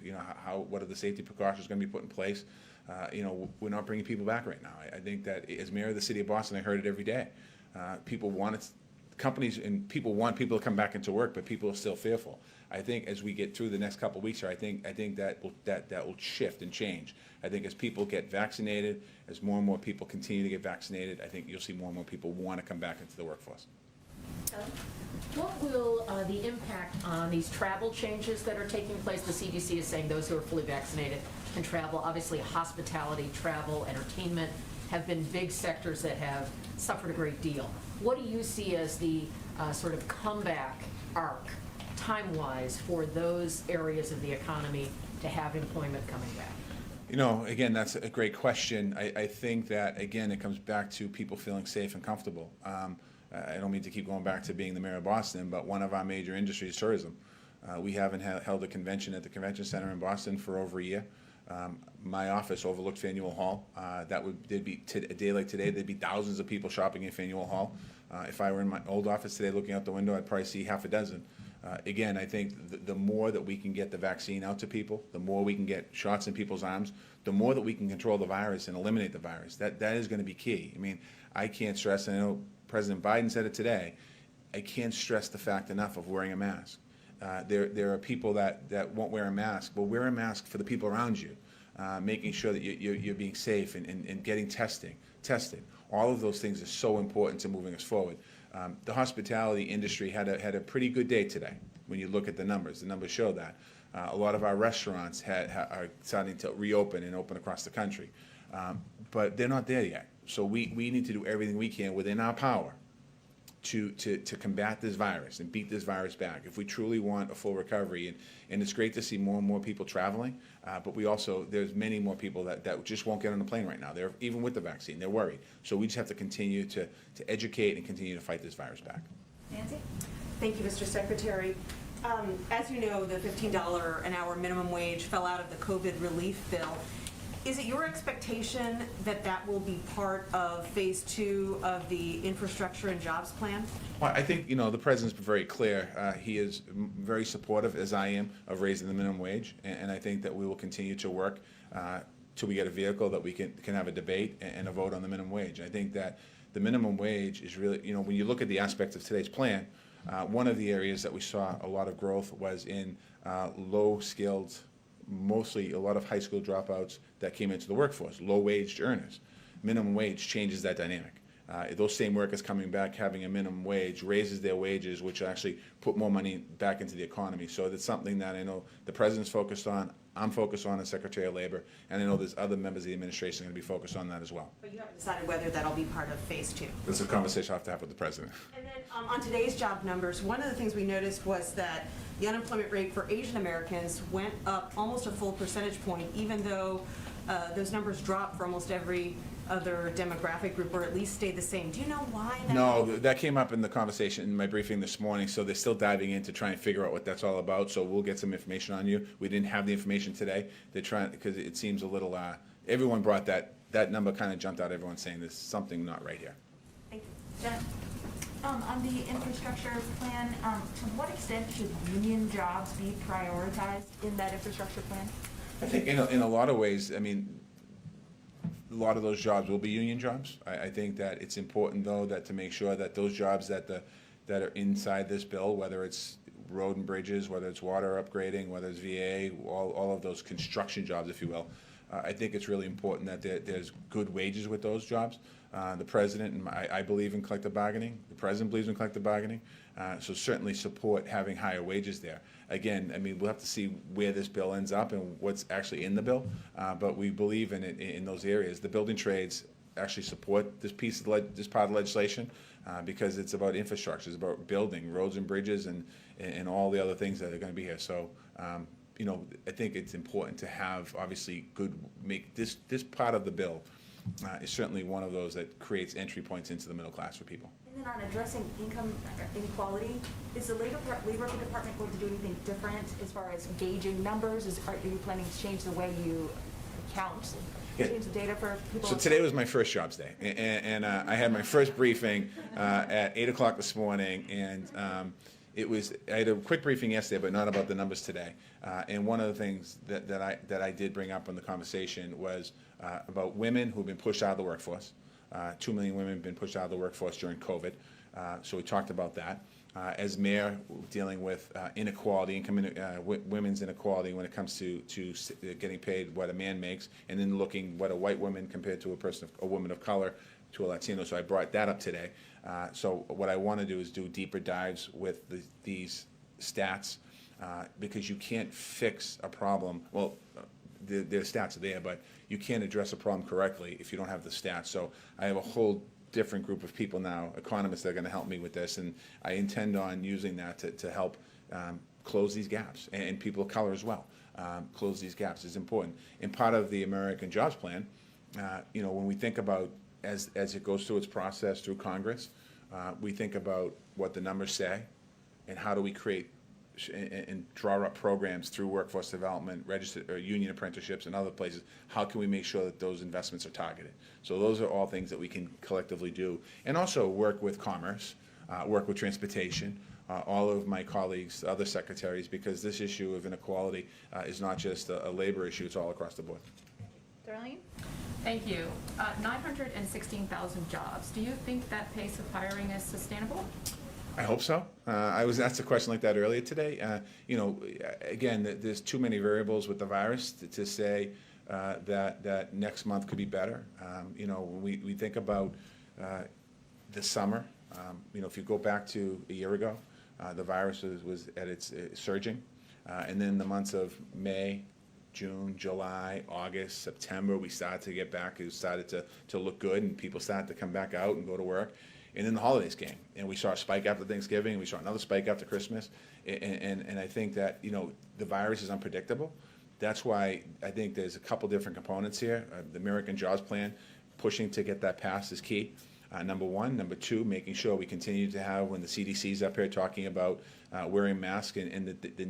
You know, what are the safety precautions going to be put in place? You know, we're not bringing people back right now. I think that as mayor of the city of Boston, I heard it every day. People want it, companies and people want people to come back into work, but people are still fearful. I think as we get through the next couple of weeks here, I think that will shift and change. I think as people get vaccinated, as more and more people continue to get vaccinated, I think you'll see more and more people want to come back into the workforce. What will the impact on these travel changes that are taking place? The CDC is saying those who are fully vaccinated can travel. Obviously, hospitality, travel, entertainment have been big sectors that have suffered a great deal. What do you see as the sort of comeback arc, time-wise, for those areas of the economy to have employment coming back? You know, again, that's a great question. I think that, again, it comes back to people feeling safe and comfortable. I don't mean to keep going back to being the mayor of Boston, but one of our major industries is tourism. We haven't held a convention at the convention center in Boston for over a year. My office overlooks Faneuil Hall. There'd be a day like today, there'd be thousands of people shopping in Faneuil Hall. If I were in my old office today looking out the window, I'd probably see half a dozen. Again, I think the more that we can get the vaccine out to people, the more we can get shots in people's arms, the more that we can control the virus and eliminate the virus. That is going to be key. I mean, I can't stress, and I know President Biden said it today, I can't stress the fact enough of wearing a mask. There are people that won't wear a mask. Well, wear a mask for the people around you, making sure that you're being safe and getting tested. All of those things are so important to moving us forward. The hospitality industry had a pretty good day today. When you look at the numbers show that. A lot of our restaurants are starting to reopen and open across the country, but they're not there yet. So we need to do everything we can within our power to combat this virus and beat this virus back if we truly want a full recovery. And it's great to see more and more people traveling, but there's many more people that just won't get on the plane right now. They're, even with the vaccine, they're worried. So we just have to continue to educate and continue to fight this virus back. Nancy? Thank you, Mr. Secretary. As you know, the $15 an hour minimum wage fell out of the COVID relief bill. Is it your expectation that that will be part of phase 2 of the infrastructure and jobs plan? Well, I think, the president's been very clear. He is very supportive, as I am, of raising the minimum wage, and I think that we will continue to work till we get a vehicle that we can have a debate and a vote on the minimum wage. I think that the minimum wage is really, when you look at the aspects of today's plan, one of the areas that we saw a lot of growth was in low-skilled, mostly a lot of high school dropouts that came into the workforce, low-waged earners. Minimum wage changes that dynamic. Those same workers coming back having a minimum wage raises their wages, which actually put more money back into the economy. So that's something that I know the president's focused on, I'm focused on as Secretary of Labor, and I know there's other members of the administration going to be focused on that as well. But you haven't decided whether that'll be part of phase 2. That's a conversation I'll have to have with the president. And then on today's job numbers, one of the things we noticed was that the unemployment rate for Asian Americans went up almost a full percentage point, even though those numbers dropped for almost every other demographic group, or at least stayed the same. Do you know why? That came up in the conversation in my briefing this morning, so they're still diving in to try and figure out what that's all about, so we'll get some information on you. We didn't have the information today. They're trying, because it seems a little, everyone brought that number kind of jumped out, everyone's saying there's something not right here. Thank you. Jen? On the infrastructure plan, to what extent should union jobs be prioritized in that infrastructure plan? I think in a lot of ways, I mean, a lot of those jobs will be union jobs. I think that it's important, though, that to make sure that those jobs that are inside this bill, whether it's road and bridges, whether it's water upgrading, whether it's VA, all of those construction jobs, if you will, I think it's really important that there's good wages with those jobs. The president, and I believe in collective bargaining. The president believes in collective bargaining. So certainly support having higher wages there. Again, I mean, we'll have to see where this bill ends up and what's actually in the bill, but we believe in it in those areas. The building trades actually support this this part of legislation because it's about infrastructure, it's about building roads and bridges and all the other things that are going to be here. So, I think it's important to have obviously make this part of the bill is certainly one of those that creates entry points into the middle class for people. And then on addressing income inequality, is the Labor Department going to do anything different as far as gauging numbers? Are you planning to change the way you count, change the data for people? So today was my first jobs day, and I had my first briefing at 8 o'clock this morning, and I had a quick briefing yesterday, but not about the numbers today. And one of the things that I did bring up in the conversation was about women who've been pushed out of the workforce. 2 million women have been pushed out of the workforce during COVID. So we talked about that. As mayor, dealing with inequality, women's inequality when it comes to getting paid what a man makes, and then looking what a white woman compared to a woman of color, to a Latino. So I brought that up today. So what I want to do is do deeper dives with these stats, because you can't fix a problem. Well, the stats are there, but you can't address a problem correctly if you don't have the stats. So I have a whole different group of people now, economists, that are going to help me with this, and I intend on using that to help close these gaps, and people of color as well. Close these gaps is important. And part of the American Jobs Plan, when we think about as it goes through its process through Congress, we think about what the numbers say, and how do we create and draw up programs through workforce development, registered or union apprenticeships, and other places. How can we make sure that those investments are targeted? So those are all things that we can collectively do, and also work with commerce, work with transportation, all of my colleagues, other secretaries, because this issue of inequality is not just a labor issue; it's all across the board. Darlene? Thank you. 916,000 jobs. Do you think that pace of hiring is sustainable? I hope so. I was asked a question like that earlier today. Again, there's too many variables with the virus to say that next month could be better. When we think about the summer, if you go back to a year ago, the virus was at its surging. And then the months of May, June, July, August, September, we started to get back. It started to look good, and people started to come back out and go to work. And then the holidays came, and we saw a spike after Thanksgiving, and we saw another spike after Christmas. And I think that, the virus is unpredictable. That's why I think there's a couple different components here. The American Jobs Plan, pushing to get that passed is key. Number one. Number two, making sure we continue to have, when the CDC's up here talking about wearing masks and the